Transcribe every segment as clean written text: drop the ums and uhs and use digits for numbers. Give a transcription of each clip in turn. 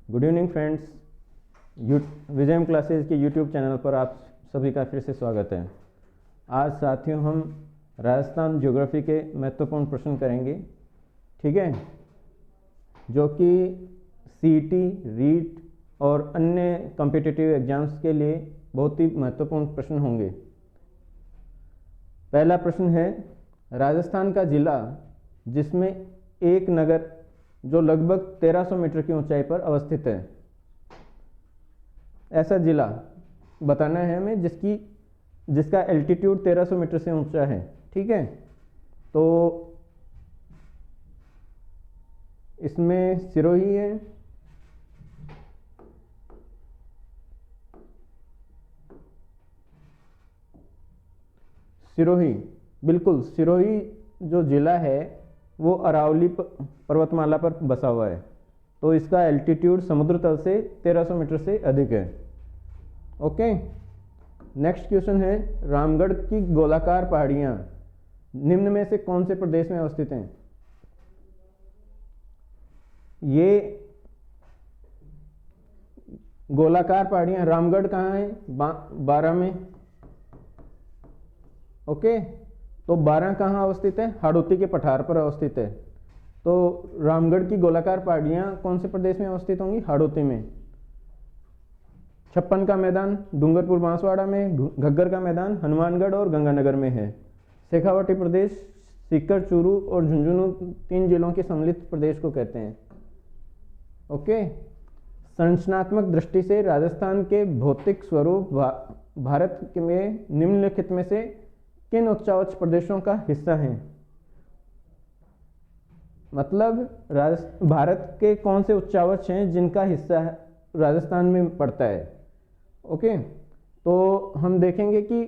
Good evening friends. Vijayam classes के YouTube channel पर आप सभी का फिर से स्वागत है। आज साथियों हम राजस्थान ज्योग्राफी के महत्वपूर्ण प्रश्न करेंगे, ठीक है, जो कि सीईटी, रीट और अन्य कॉम्पिटिटिव एग्जाम्स के लिए बहुत ही महत्वपूर्ण प्रश्न होंगे। पहला प्रश्न है, राजस्थान का जिला जिसमें एक नगर जो लगभग 1300 मीटर की ऊंचाई पर अवस्थित है, ऐसा जिला बताना है हमें जिसका एल्टीट्यूड 1300 मीटर से ऊंचा है, ठीक है। तो इसमें सिरोही है, सिरोही, बिल्कुल सिरोही जो जिला है वो अरावली पर्वतमाला पर बसा हुआ है, तो इसका एल्टीट्यूड समुद्र तल से 1300 मीटर से अधिक है। ओके, नेक्स्ट क्वेश्चन है, रामगढ़ की गोलाकार पहाड़ियां निम्न में से कौन से प्रदेश में अवस्थित हैं? ये गोलाकार पहाड़ियां रामगढ़ कहाँ है? बारां में। ओके, तो बारां कहाँ अवस्थित है? हाड़ौती के पठार पर अवस्थित है। तो रामगढ़ की गोलाकार पहाड़ियां कौन से प्रदेश में अवस्थित होंगी? हाड़ौती में। छप्पन का मैदान डूंगरपुर बांसवाड़ा में, घग्गर का मैदान हनुमानगढ़ और गंगानगर में है। शेखावाटी प्रदेश सीकर, चूरू और झुंझुनू 3 जिलों के सम्मिलित प्रदेश को कहते हैं। ओके, संरचनात्मक दृष्टि से राजस्थान के भौतिक स्वरूप भारत में निम्नलिखित में से किन उच्चावच प्रदेशों का हिस्सा हैं? मतलब भारत के कौन से उच्चावच हैं जिनका हिस्सा राजस्थान में पड़ता है? ओके, तो हम देखेंगे कि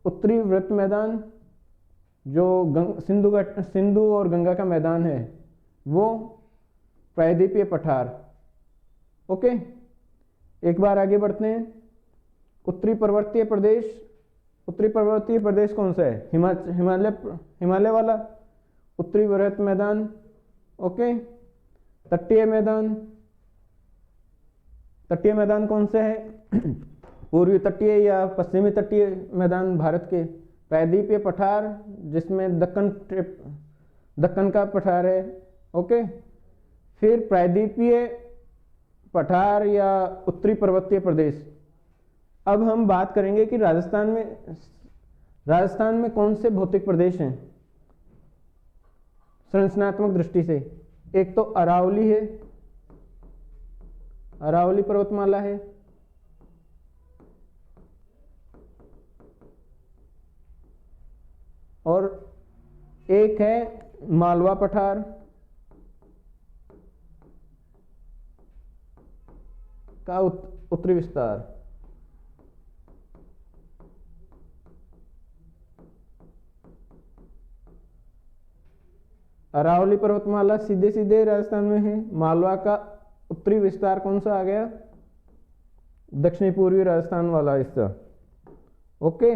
उत्तरी वृत्त मैदान जो सिंधु और गंगा का मैदान है वो प्रायद्वीपीय पठार। ओके, एक बार आगे बढ़ते हैं। उत्तरी पर्वतीय प्रदेश कौन सा है? हिमालय वाला उत्तरी वृत्त मैदान। ओके, तटीय मैदान कौन से है? पूर्वी तटीय या पश्चिमी तटीय मैदान भारत के। प्रायद्वीपीय पठार जिसमें दक्कन का पठार है। ओके, फिर प्रायद्वीपीय पठार या उत्तरी पर्वतीय प्रदेश। अब हम बात करेंगे कि राजस्थान में कौन से भौतिक प्रदेश हैं संरचनात्मक दृष्टि से। एक तो अरावली है, अरावली पर्वतमाला है। और एक है मालवा पठार। का उत्तरी विस्तार। अरावली पर्वतमाला सीधे सीधे राजस्थान में है। मालवा का उत्तरी विस्तार कौन सा आ गया? दक्षिणी पूर्वी राजस्थान वाला हिस्सा। ओके,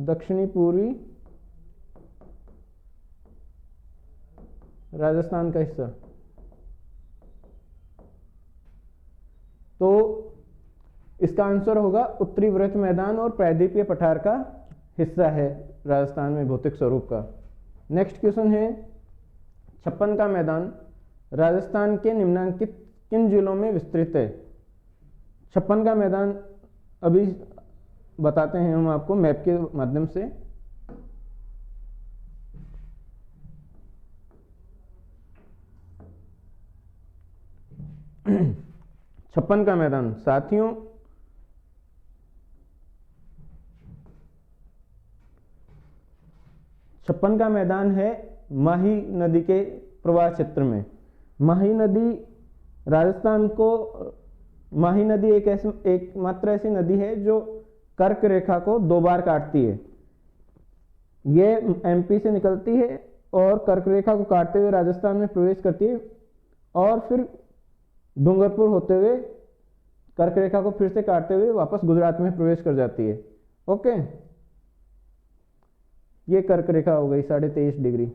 दक्षिणी पूर्वी राजस्थान का हिस्सा। तो इसका आंसर होगा उत्तरी वृत्त मैदान और प्रायद्वीपीय पठार का हिस्सा है राजस्थान में भौतिक स्वरूप का। नेक्स्ट क्वेश्चन है, छप्पन का मैदान राजस्थान के निम्नलिखित किन जिलों में विस्तृत है? छप्पन का मैदान अभी बताते हैं हम आपको मैप के माध्यम से। छप्पन का मैदान साथियों छप्पन का मैदान है माही नदी के प्रवाह क्षेत्र में। माही नदी राजस्थान को माही नदी एक मात्र ऐसी नदी है जो कर्क रेखा को 2 बार काटती है। ये एमपी से निकलती है और कर्क रेखा को काटते हुए राजस्थान में प्रवेश करती है और फिर डूंगरपुर होते हुए कर्क रेखा को फिर से काटते हुए वापस गुजरात में प्रवेश कर जाती है। ओके, ये कर्क रेखा हो गई 23.5 डिग्री।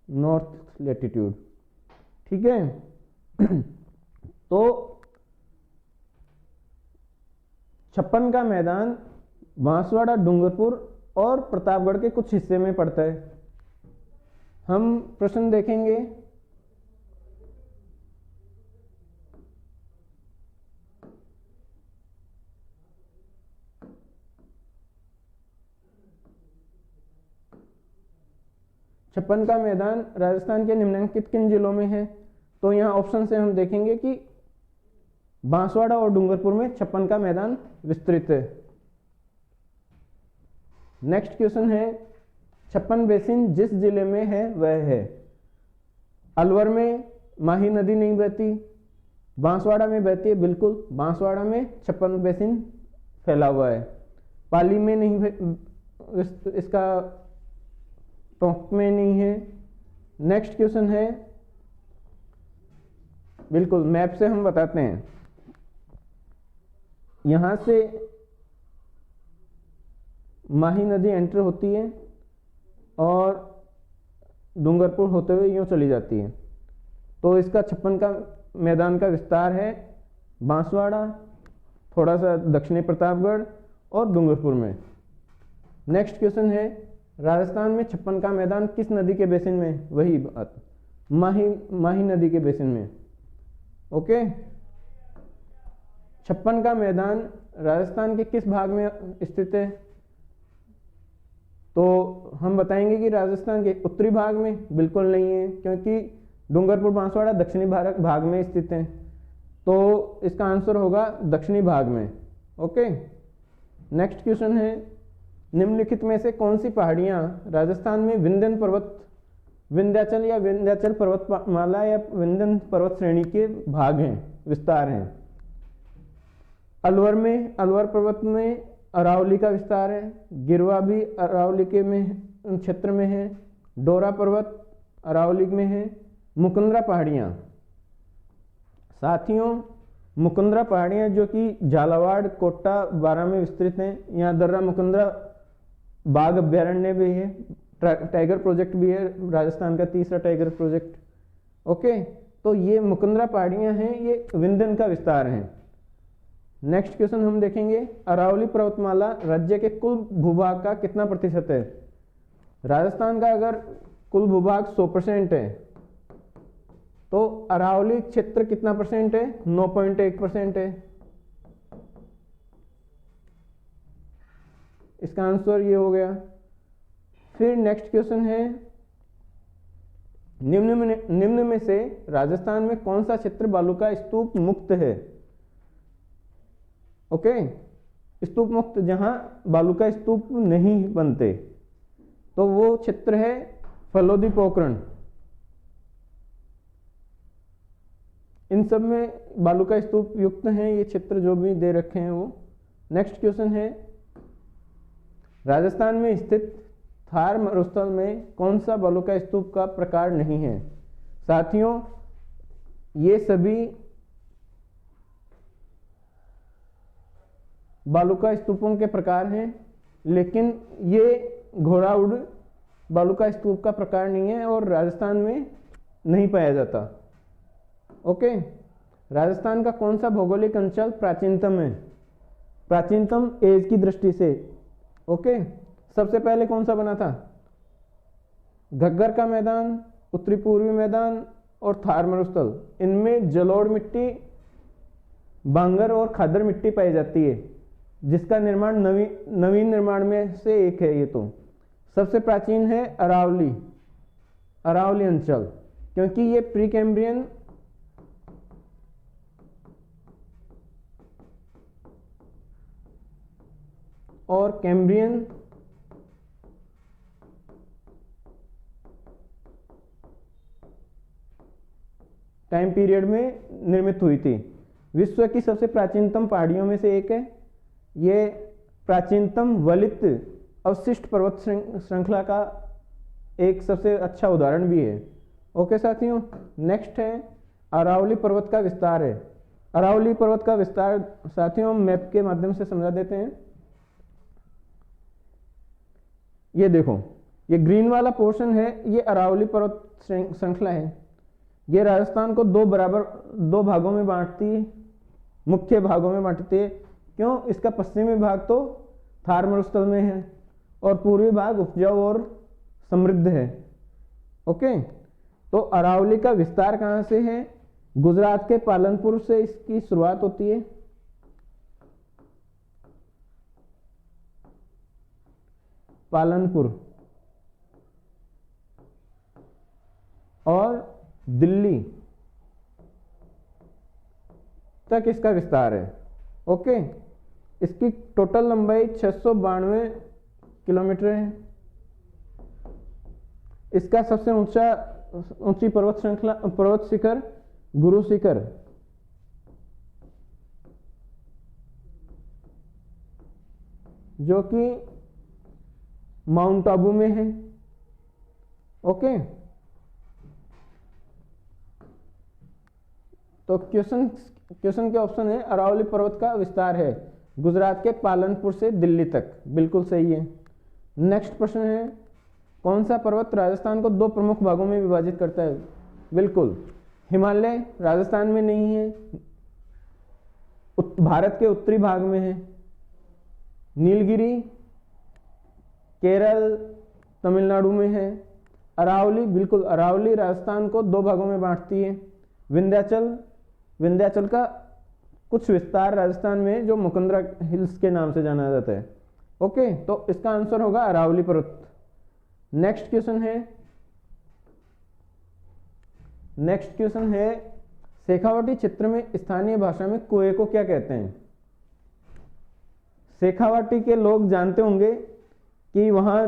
North latitude. ठीक है। तो छप्पन का मैदान बांसवाड़ा, डूंगरपुर और प्रतापगढ़ के कुछ हिस्से में पड़ता है। हम प्रश्न देखेंगे। छप्पन का मैदान राजस्थान के निम्नलिखित किन जिलों में है? तो यहाँ ऑप्शन से हम देखेंगे कि बांसवाड़ा और डूंगरपुर में छप्पन का मैदान विस्तृत है। नेक्स्ट क्वेश्चन है, छप्पन बेसिन जिस जिले में है वह है? अलवर में माही नदी नहीं बहती, बांसवाड़ा में बहती है, बिल्कुल बांसवाड़ा में छप्पन बेसिन फैला हुआ है। पाली में नहीं, इसका टोंक में नहीं है। नेक्स्ट क्वेश्चन है, बिल्कुल मैप से हम बताते हैं, यहां से माही नदी एंटर होती है और डूंगरपुर होते हुए यूं चली जाती है। तो इसका छप्पन का मैदान का विस्तार है बांसवाड़ा, थोड़ा सा दक्षिणी प्रतापगढ़ और डूंगरपुर में। नेक्स्ट क्वेश्चन है, राजस्थान में छप्पन का मैदान किस नदी के बेसिन में? वही बात, माही नदी के बेसिन में। ओके, छप्पन का मैदान राजस्थान के किस भाग में स्थित है? तो हम बताएंगे कि राजस्थान के उत्तरी भाग में। बिल्कुल नहीं है, क्योंकि डूंगरपुर बांसवाड़ा दक्षिणी भाग में स्थित है। तो इसका आंसर होगा दक्षिणी भाग में। ओके, नेक्स्ट क्वेश्चन है, निम्नलिखित में से कौन सी पहाड़ियां राजस्थान में विंध्याचल या विंध्याचल पर्वतमाला या विंध्यन पर्वत श्रेणी के भाग हैं, विस्तार हैं? अलवर में, अलवर पर्वत में अरावली का विस्तार है। गिरवा भी अरावली के में क्षेत्र में है। डोरा पर्वत अरावली में है। मुकुंदरा पहाड़ियाँ, साथियों मुकुंदरा पहाड़ियाँ जो कि झालावाड़, कोटा, बारां में विस्तृत हैं। यहाँ दर्रा मुकुंदरा बाघ अभ्यारण्य भी है, टाइगर प्रोजेक्ट भी है, राजस्थान का तीसरा टाइगर प्रोजेक्ट। ओके, तो ये मुकुंदरा पहाड़ियाँ हैं, ये विंध्यन का विस्तार हैं। नेक्स्ट क्वेश्चन हम देखेंगे, अरावली पर्वतमाला राज्य के कुल भूभाग का कितना प्रतिशत है? राजस्थान का अगर कुल भूभाग 100% है तो अरावली क्षेत्र कितना परसेंट है? 9.1% है। इसका आंसर ये हो गया। फिर नेक्स्ट क्वेश्चन है, निम्न में से राजस्थान में कौन सा क्षेत्र बालू का स्तूप मुक्त है? ओके, स्तूप मुक्त, जहां बालू का स्तूप नहीं बनते, तो वो क्षेत्र है फलोदी पोखरण। इन सब में बालू का स्तूप युक्त हैं ये क्षेत्र जो भी दे रखे हैं वो। नेक्स्ट क्वेश्चन है, राजस्थान में स्थित थार मरुस्थल में कौन सा बालू का स्तूप का प्रकार नहीं है? साथियों, ये सभी बालू का स्तूपों के प्रकार हैं, लेकिन ये घोड़ाउड़ बालू का स्तूप का प्रकार नहीं है और राजस्थान में नहीं पाया जाता। ओके, राजस्थान का कौन सा भौगोलिक अंचल प्राचीनतम है? प्राचीनतम एज की दृष्टि से। ओके, सबसे पहले कौन सा बना था? घग्गर का मैदान, उत्तरी पूर्वी मैदान और थार मरुस्थल। इनमें जलोढ़ मिट्टी, बांगर और खादर मिट्टी पाई जाती है, जिसका निर्माण नवीन निर्माण में से एक है। ये तो सबसे प्राचीन है अरावली अंचल, क्योंकि ये प्री कैम्ब्रियन और कैम्ब्रियन टाइम पीरियड में निर्मित हुई थी। विश्व की सबसे प्राचीनतम पहाड़ियों में से एक है। ये प्राचीनतम वलित अवशिष्ट पर्वत श्रृंखला का एक सबसे अच्छा उदाहरण भी है। ओके साथियों, नेक्स्ट है अरावली पर्वत का विस्तार है। अरावली पर्वत का विस्तार साथियों मैप के माध्यम से समझा देते हैं। ये देखो, ये ग्रीन वाला पोर्शन है, ये अरावली पर्वत श्रृंखला है। ये राजस्थान को दो भागों में बांटती है, मुख्य भागों में बांटती है। क्यों? इसका पश्चिमी भाग तो थार मरुस्थल में है और पूर्वी भाग उपजाऊ और समृद्ध है। ओके, तो अरावली का विस्तार कहाँ से है? गुजरात के पालनपुर से इसकी शुरुआत होती है। पालनपुर और दिल्ली तक इसका विस्तार है। ओके, इसकी टोटल लंबाई 692 किलोमीटर है। इसका सबसे ऊंची पर्वत शिखर गुरु शिखर जो कि माउंट आबू में है। ओके, तो क्वेश्चन के ऑप्शन है अरावली पर्वत का विस्तार है गुजरात के पालनपुर से दिल्ली तक, बिल्कुल सही है। नेक्स्ट प्रश्न है, कौन सा पर्वत राजस्थान को दो प्रमुख भागों में विभाजित करता है? बिल्कुल, हिमालय राजस्थान में नहीं है, भारत के उत्तरी भाग में है। नीलगिरी केरल तमिलनाडु में है। अरावली, बिल्कुल अरावली राजस्थान को दो भागों में बांटती है। विंध्याचल का कुछ विस्तार राजस्थान में जो मुकुंदरा हिल्स के नाम से जाना जाता है। ओके, तो इसका आंसर होगा अरावली पर्वत। नेक्स्ट क्वेश्चन है शेखावाटी क्षेत्र में स्थानीय भाषा में कुएं को क्या कहते हैं? शेखावाटी के लोग जानते होंगे कि वहां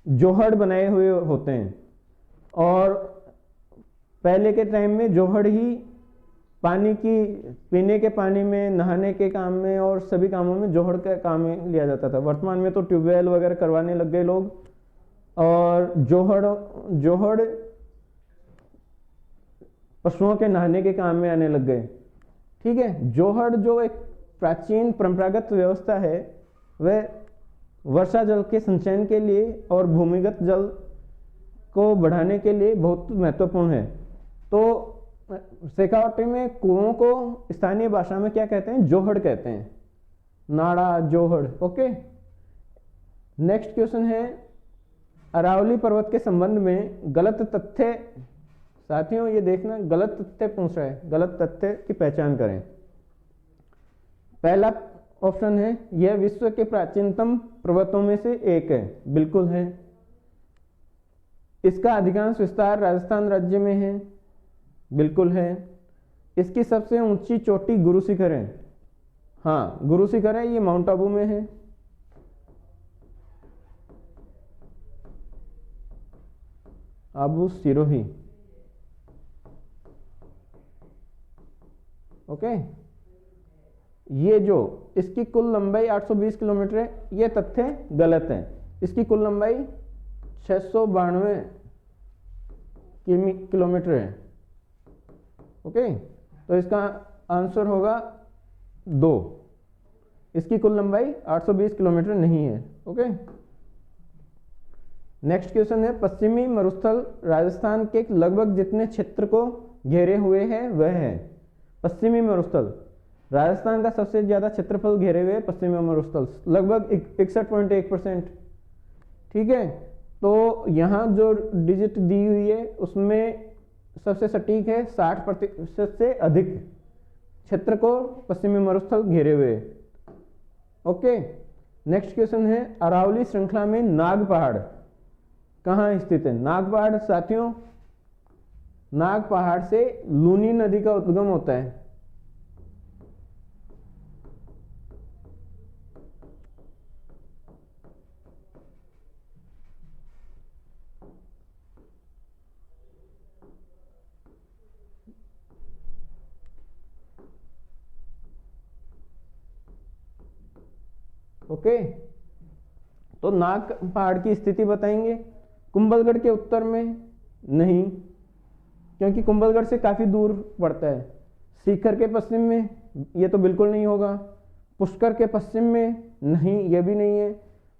जोहड़ बनाए हुए होते हैं और पहले के टाइम में जोहड़ ही पानी की पीने के पानी में, नहाने के काम में और सभी कामों में जोहड़ का काम में लिया जाता था। वर्तमान में तो ट्यूबवेल वगैरह करवाने लग गए लोग और जोहड़ पशुओं के नहाने के काम में आने लग गए। ठीक है, जोहड़ जो एक प्राचीन परंपरागत व्यवस्था है वह वर्षा जल के संचयन के लिए और भूमिगत जल को बढ़ाने के लिए बहुत महत्वपूर्ण है। तो शेखावाटी में कुओं को स्थानीय भाषा में क्या कहते हैं? जोहड़ कहते हैं, नाड़ा जोहड़। ओके, नेक्स्ट क्वेश्चन है अरावली पर्वत के संबंध में गलत तथ्य। साथियों ये देखना, गलत तथ्य पूछ रहा है, गलत तथ्य की पहचान करें। पहला ऑप्शन है यह विश्व के प्राचीनतम पर्वतों में से एक है, बिल्कुल है। इसका अधिकांश विस्तार राजस्थान राज्य में है, बिल्कुल है। इसकी सबसे ऊंची चोटी गुरु शिखर है, हाँ गुरु शिखर है, ये माउंट आबू में है। आबू सिरोही। ओके, ये जो इसकी कुल लंबाई 820 किलोमीटर है, ये तथ्य गलत है। इसकी कुल लंबाई 692 किलोमीटर है। ओके, तो इसका आंसर होगा 2। इसकी कुल लंबाई 820 किलोमीटर नहीं है। ओके, नेक्स्ट क्वेश्चन है पश्चिमी मरुस्थल राजस्थान के लगभग जितने क्षेत्र को घेरे हुए है वह है। पश्चिमी मरुस्थल राजस्थान का सबसे ज्यादा क्षेत्रफल घेरे हुए पश्चिमी मरुस्थल, लगभग 61.1%। ठीक है, तो यहाँ जो डिजिट दी हुई है उसमें सबसे सटीक है 60% से अधिक क्षेत्र को पश्चिमी मरुस्थल घेरे हुए। ओके, नेक्स्ट क्वेश्चन है अरावली श्रृंखला में नाग पहाड़ कहाँ स्थित है? नाग पहाड़ साथियों, नाग पहाड़ से लूनी नदी का उद्गम होता है। ओके, तो नाग पहाड़ की स्थिति बताएंगे। कुंभलगढ़ के उत्तर में नहीं, क्योंकि कुंभलगढ़ से काफी दूर पड़ता है। सीकर के पश्चिम में ये तो बिल्कुल नहीं होगा। पुष्कर के पश्चिम में नहीं, ये भी नहीं है।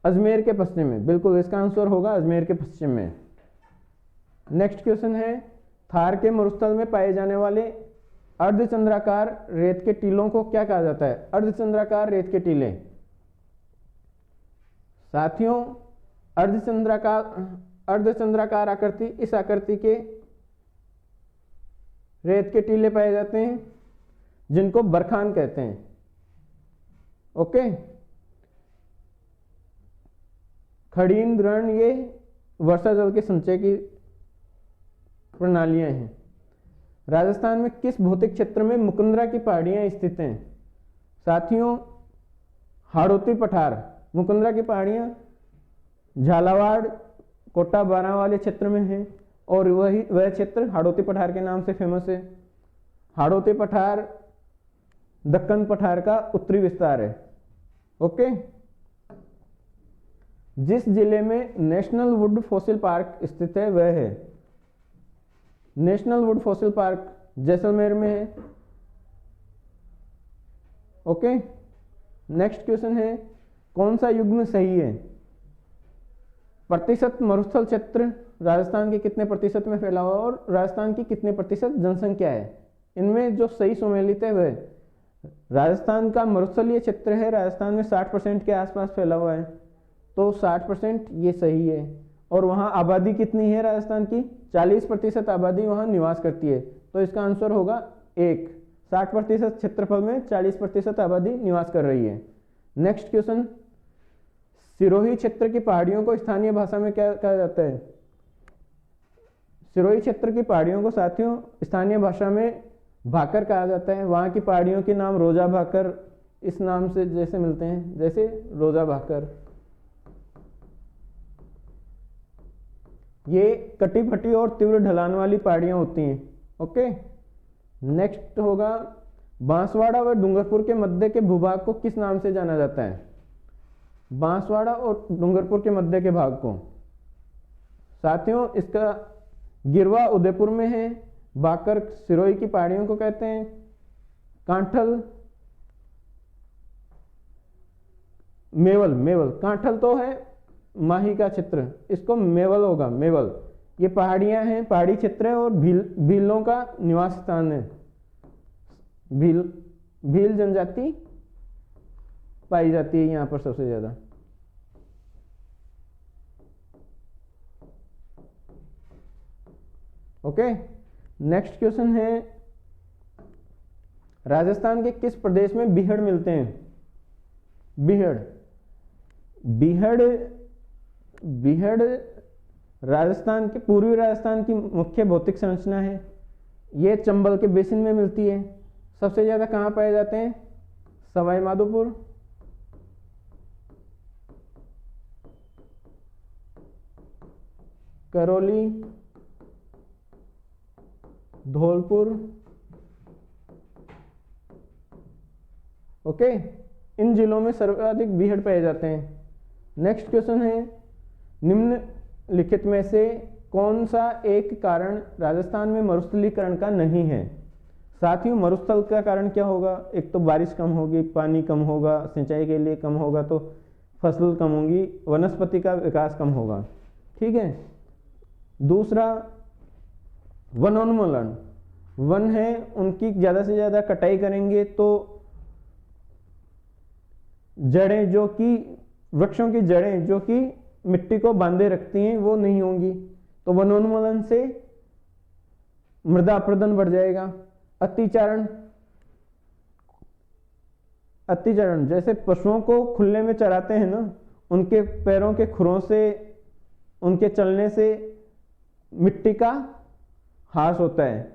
अजमेर के पश्चिम में, बिल्कुल इसका आंसर होगा अजमेर के पश्चिम में। नेक्स्ट क्वेश्चन है, थार के मरुस्थल में पाए जाने वाले अर्धचंद्राकार रेत के टीलों को क्या कहा जाता है? अर्धचंद्राकार रेत के टीले। साथियों, अर्धचंद्राकार आकृति, इस आकृति के रेत के टीले पाए जाते हैं जिनको बरखान कहते हैं। ओके, खड़ीन रण ये वर्षा जल के संचय की प्रणालियां हैं। राजस्थान में किस भौतिक क्षेत्र में मुकुंदरा की पहाड़ियां स्थित हैं? साथियों, हाड़ौती पठार। मुकुंदरा की पहाड़ियां झालावाड़, कोटा, बारां वाले क्षेत्र में है और वह क्षेत्र हाड़ौती पठार के नाम से फेमस है। हाड़ौती पठार दक्कन पठार का उत्तरी विस्तार है। ओके, जिस जिले में नेशनल वुड फॉसिल पार्क स्थित है वह है, national would fossil park Jaisalmer में है। ओके, नेक्स्ट क्वेश्चन है, कौन सा युग्म सही है? प्रतिशत मरुस्थल क्षेत्र राजस्थान के कितने प्रतिशत में फैला हुआ और राजस्थान की कितने प्रतिशत जनसंख्या है? इनमें जो सही सुमेलित है वह राजस्थान का मरुस्थलीय क्षेत्र है, राजस्थान में 60% के आसपास फैला हुआ है, तो 60% ये सही है। और वहाँ आबादी कितनी है राजस्थान की? 40% आबादी वहाँ निवास करती है, तो इसका आंसर होगा 1। 60% क्षेत्रफल में 40% आबादी निवास कर रही है। नेक्स्ट क्वेश्चन, सिरोही क्षेत्र की पहाड़ियों को स्थानीय भाषा में क्या कहा जाता है? सिरोही क्षेत्र की पहाड़ियों को साथियों स्थानीय भाषा में भाकर कहा जाता है। वहाँ की पहाड़ियों के नाम रोजा भाकर इस नाम से जैसे मिलते हैं, जैसे रोजा भाकर। ये कटी फटी और तीव्र ढलान वाली पहाड़ियां होती हैं। ओके, नेक्स्ट होगा, बांसवाड़ा व डूंगरपुर के मध्य के भूभाग को किस नाम से जाना जाता है? बांसवाड़ा और डूंगरपुर के मध्य के भाग को साथियों इसका गिरवा उदयपुर में है, बाकर सिरोही की पहाड़ियों को कहते हैं, कांठल मेवल कांठल तो है माही का क्षेत्र, इसको मेवल होगा, मेवल। ये पहाड़ियां हैं, पहाड़ी क्षेत्र है और भीलों का निवास स्थान है। भील जनजाति पाई जाती है यहाँ पर सबसे ज्यादा। ओके, नेक्स्ट क्वेश्चन है, राजस्थान के किस प्रदेश में बीहड़ मिलते हैं? बीहड़ राजस्थान के पूर्वी राजस्थान की मुख्य भौतिक संरचना है। ये चंबल के बेसिन में मिलती है। सबसे ज्यादा कहाँ पाए जाते हैं? सवाई माधोपुर, करौली, धौलपुर। ओके, इन जिलों में सर्वाधिक बीहड़ पाए जाते हैं। नेक्स्ट क्वेश्चन है, निम्नलिखित में से कौन सा एक कारण राजस्थान में मरुस्थलीकरण का नहीं है? साथियों, मरुस्थल का कारण क्या होगा? एक तो बारिश कम होगी, पानी कम होगा, सिंचाई के लिए कम होगा तो फसल कम होगी, वनस्पति का विकास कम होगा। ठीक है। दूसरा, वनोन्मूलन। वन है उनकी ज़्यादा से ज़्यादा कटाई करेंगे तो जड़ें जो कि वृक्षों की जड़ें जो कि मिट्टी को बांधे रखती हैं वो नहीं होंगी, तो वनोन्मूलन से मृदा अपरदन बढ़ जाएगा। अतिचरण जैसे पशुओं को खुले में चराते हैं ना, उनके पैरों के खुरों से उनके चलने से मिट्टी का ह्रास होता है,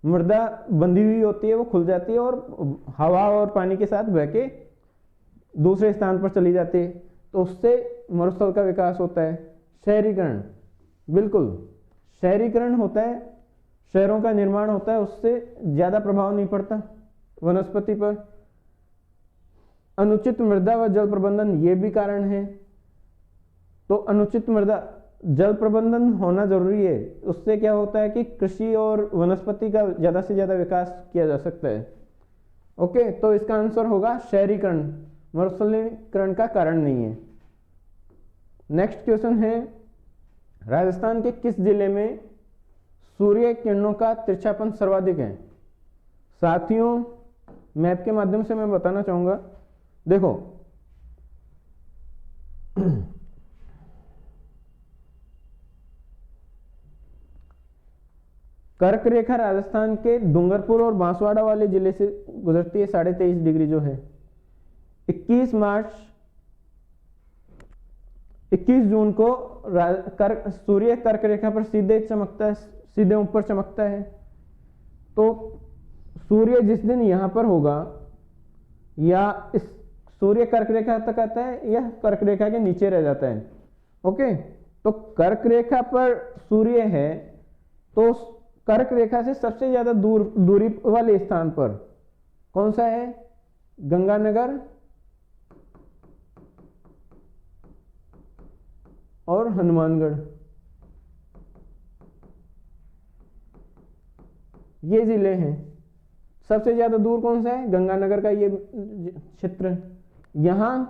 मृदा बंधी हुई होती है वो खुल जाती है और हवा और पानी के साथ बह के दूसरे स्थान पर चली जाती है, तो उससे मरुस्थल का विकास होता है। शहरीकरण, बिल्कुल शहरीकरण होता है, शहरों का निर्माण होता है, उससे ज़्यादा प्रभाव नहीं पड़ता वनस्पति पर। अनुचित मृदा व जल प्रबंधन ये भी कारण है, तो अनुचित मृदा जल प्रबंधन होना जरूरी है, उससे क्या होता है कि कृषि और वनस्पति का ज़्यादा से ज़्यादा विकास किया जा सकता है। ओके, तो इसका आंसर होगा शहरीकरण, मरुस्थलीकरण का कारण नहीं है। नेक्स्ट क्वेश्चन है, राजस्थान के किस जिले में सूर्य किरणों का तिरछापन सर्वाधिक है? साथियों, मैप के माध्यम से मैं बताना चाहूंगा, देखो कर्क रेखा राजस्थान के डूंगरपुर और बांसवाड़ा वाले जिले से गुजरती है, 23.5 डिग्री जो है। 21 जून को सूर्य कर्क रेखा पर सीधे चमकता है, सीधे ऊपर चमकता है। तो सूर्य जिस दिन यहां पर होगा, या इस सूर्य कर्क रेखा तक आता है या कर्क रेखा के नीचे रह जाता है। ओके, तो कर्क रेखा पर सूर्य है, तो कर्क रेखा से सबसे ज्यादा दूरी वाले स्थान पर कौन सा है? गंगानगर और हनुमानगढ़, ये जिले हैं। सबसे ज्यादा दूर कौन सा है? गंगानगर का ये क्षेत्र। यहां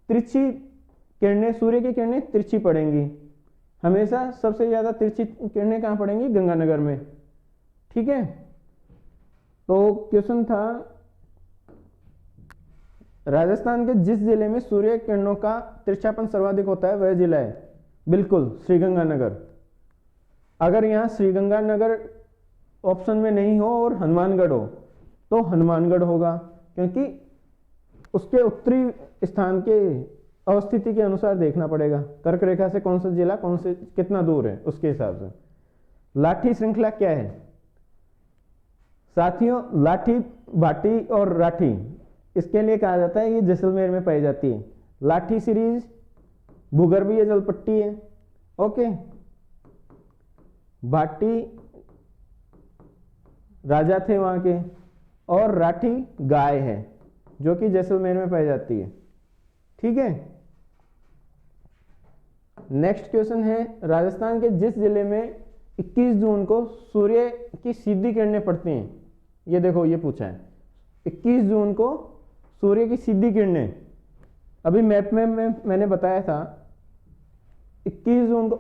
तिरछी किरणें, सूर्य की किरणें तिरछी पड़ेंगी हमेशा। सबसे ज्यादा तिरछी किरणें कहां पड़ेंगी? गंगानगर में। ठीक है, तो क्वेश्चन था, राजस्थान के जिस जिले में सूर्य किरणों का तिरछापन सर्वाधिक होता है वह जिला है, बिल्कुल श्रीगंगानगर। अगर यहां श्रीगंगानगर ऑप्शन में नहीं हो और हनुमानगढ़ हो तो हनुमानगढ़ होगा, क्योंकि उसके उत्तरी स्थान के अवस्थिति के अनुसार देखना पड़ेगा कर्क रेखा से कौन सा जिला कौन से कितना दूर है, उसके हिसाब से। लाठी श्रृंखला क्या है? साथियों, लाठी, भाटी और राठी, इसके लिए कहा जाता है ये जैसलमेर में पाई जाती है। लाठी सीरीज भूगर्भीय जल पट्टी है। ओके, भाटी राजा थे वहां के, और राठी गाय है जो कि जैसलमेर में पाई जाती है। ठीक है, नेक्स्ट क्वेश्चन है, राजस्थान के जिस जिले में 21 जून को सूर्य की सीधी किरणें पड़ती हैं, ये देखो ये पूछा है, 21 जून को सूर्य की सीधी किरणें, अभी मैप में मैंने बताया था 21 जून को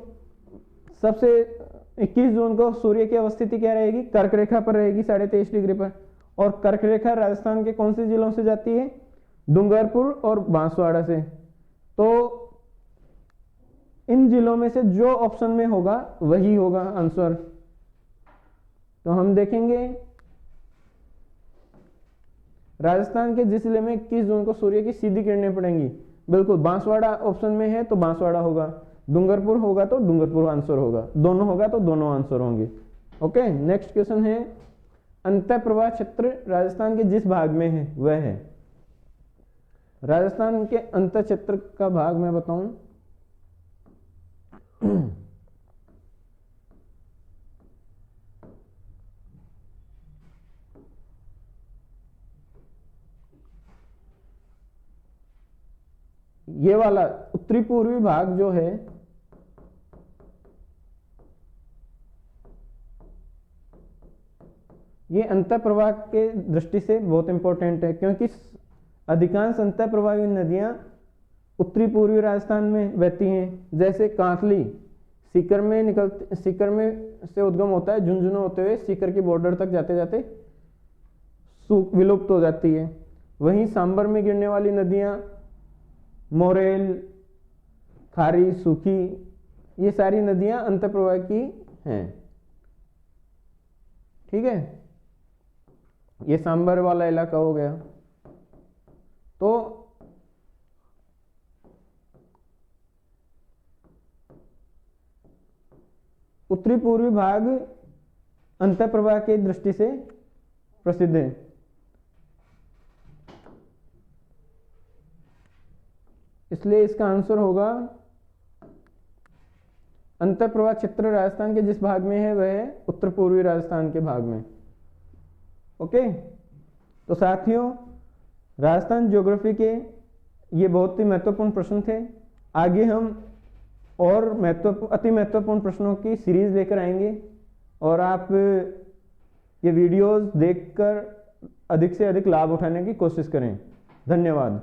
21 जून को सूर्य की अवस्थिति क्या रहेगी? कर्क रेखा पर रहेगी 23.5 डिग्री पर। और कर्क रेखा राजस्थान के कौन से जिलों से जाती है? डूंगरपुर और बांसवाड़ा से। तो इन जिलों में से जो ऑप्शन में होगा वही होगा आंसर। तो हम देखेंगे, राजस्थान के जिस जिले में 21 जून को सूर्य की सीधी किरणें पड़ेंगी, बिल्कुल बांसवाड़ा ऑप्शन में है तो बांसवाड़ा होगा, डूंगरपुर होगा तो डूंगरपुर आंसर होगा, दोनों होगा तो दोनों आंसर होंगे। ओके, नेक्स्ट क्वेश्चन है, अंतःप्रवाह क्षेत्र राजस्थान के जिस भाग में है वह है? राजस्थान के अंत क्षेत्र का भाग मैं बताऊं, ये वाला उत्तरी पूर्वी भाग जो है, ये अंतःप्रवाह के दृष्टि से बहुत इंपॉर्टेंट है, क्योंकि अधिकांश अंतःप्रवाही नदियां उत्तरी पूर्वी राजस्थान में बहती हैं। जैसे कांकली सीकर में से उद्गम होता है, झुंझुनू होते हुए सीकर की बॉर्डर तक जाते जाते विलुप्त हो जाती है। वहीं सांबर में गिरने वाली नदियां मोरेल, खारी, सूखी, ये सारी नदियां अंतःप्रवाह की हैं। ठीक है, ये सांबर वाला इलाका हो गया। तो उत्तरी पूर्वी भाग अंतःप्रवाह की दृष्टि से प्रसिद्ध है। इसलिए इसका आंसर होगा अंतःप्रवाह क्षेत्र राजस्थान के जिस भाग में है वह है उत्तर पूर्वी राजस्थान के भाग में। ओके, तो साथियों, राजस्थान ज्योग्राफी के ये बहुत ही महत्वपूर्ण प्रश्न थे। आगे हम और अति महत्वपूर्ण प्रश्नों की सीरीज लेकर आएंगे, और आप ये वीडियोस देखकर अधिक से अधिक लाभ उठाने की कोशिश करें। धन्यवाद।